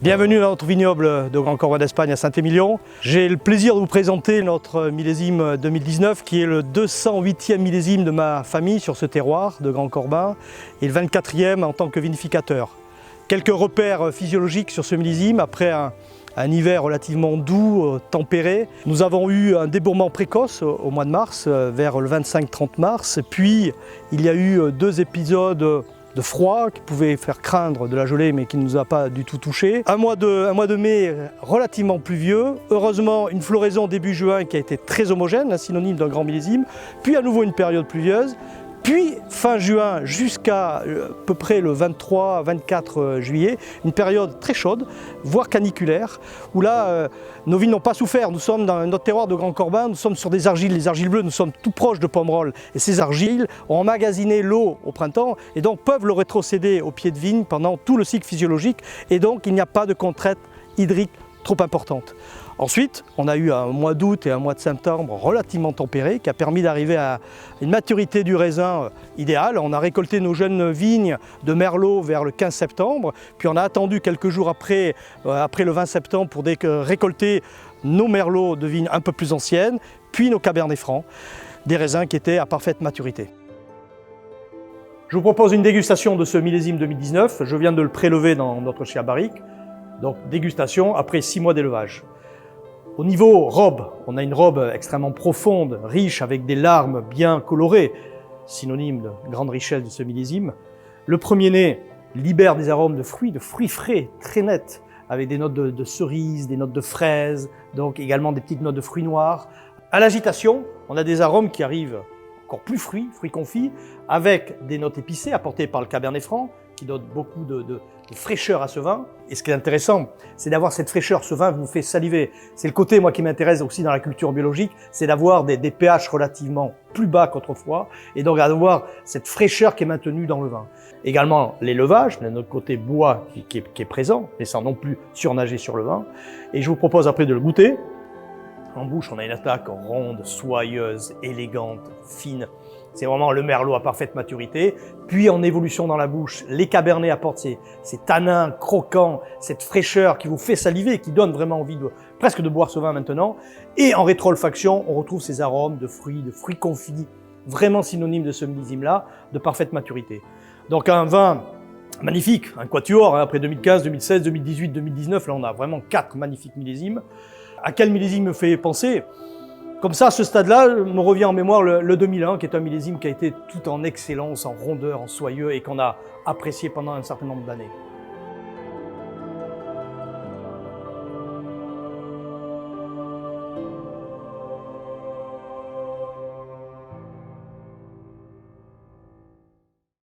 Bienvenue dans notre vignoble de Grand Corbin d'Espagne à Saint-Émilion. J'ai le plaisir de vous présenter notre millésime 2019 qui est le 208e millésime de ma famille sur ce terroir de Grand Corbin et le 24e en tant que vinificateur. Quelques repères physiologiques sur ce millésime après un hiver relativement doux, tempéré. Nous avons eu un débourrement précoce au mois de mars, vers le 25-30 mars. Puis il y a eu deux épisodes de froid qui pouvait faire craindre de la gelée mais qui ne nous a pas du tout touché. Un mois de mai relativement pluvieux. Heureusement une floraison début juin qui a été très homogène, synonyme d'un grand millésime. Puis à nouveau une période pluvieuse. Puis fin juin jusqu'à à peu près le 23-24 juillet, une période très chaude, voire caniculaire, où là nos vignes n'ont pas souffert. Nous sommes dans notre terroir de Grand Corbin, nous sommes sur des argiles, les argiles bleues, nous sommes tout proches de Pomerol. Et ces argiles ont emmagasiné l'eau au printemps et donc peuvent le rétrocéder au pied de vigne pendant tout le cycle physiologique. Et donc il n'y a pas de contrainte hydrique trop importante. Ensuite, on a eu un mois d'août et un mois de septembre relativement tempérés qui a permis d'arriver à une maturité du raisin idéale. On a récolté nos jeunes vignes de Merlot vers le 15 septembre, puis on a attendu quelques jours après le 20 septembre pour récolter nos Merlots de vignes un peu plus anciennes, puis nos Cabernet Francs, des raisins qui étaient à parfaite maturité. Je vous propose une dégustation de ce millésime 2019. Je viens de le prélever dans notre chai à barrique. Donc dégustation après 6 mois d'élevage. Au niveau robe, on a une robe extrêmement profonde, riche, avec des larmes bien colorées, synonyme de grande richesse de ce millésime. Le premier nez libère des arômes de fruits frais, très nets, avec des notes de cerises, des notes de fraises, donc également des petites notes de fruits noirs. À l'agitation, on a des arômes qui arrivent encore plus fruits confits, avec des notes épicées apportées par le Cabernet Franc, qui donne beaucoup de fraîcheur à ce vin. Et ce qui est intéressant, c'est d'avoir cette fraîcheur. Ce vin vous fait saliver. C'est le côté, moi, qui m'intéresse aussi dans la culture biologique, c'est d'avoir des pH relativement plus bas qu'autrefois, et donc d'avoir cette fraîcheur qui est maintenue dans le vin. Également, l'élevage, notre côté bois qui est présent, mais sans non plus surnager sur le vin. Et je vous propose après de le goûter. En bouche, on a une attaque ronde, soyeuse, élégante, fine. C'est vraiment le merlot à parfaite maturité. Puis en évolution dans la bouche, les cabernets apportent ces tanins croquants, cette fraîcheur qui vous fait saliver, qui donne vraiment envie presque de boire ce vin maintenant. Et en rétro-olfaction, on retrouve ces arômes de fruits confits, vraiment synonymes de ce millésime-là, de parfaite maturité. Donc un vin magnifique, un quatuor, après 2015, 2016, 2018, 2019, là on a vraiment 4 magnifiques millésimes. À quel millésime me fait penser ? Comme ça, à ce stade-là, me revient en mémoire le 2001, qui est un millésime qui a été tout en excellence, en rondeur, en soyeux, et qu'on a apprécié pendant un certain nombre d'années.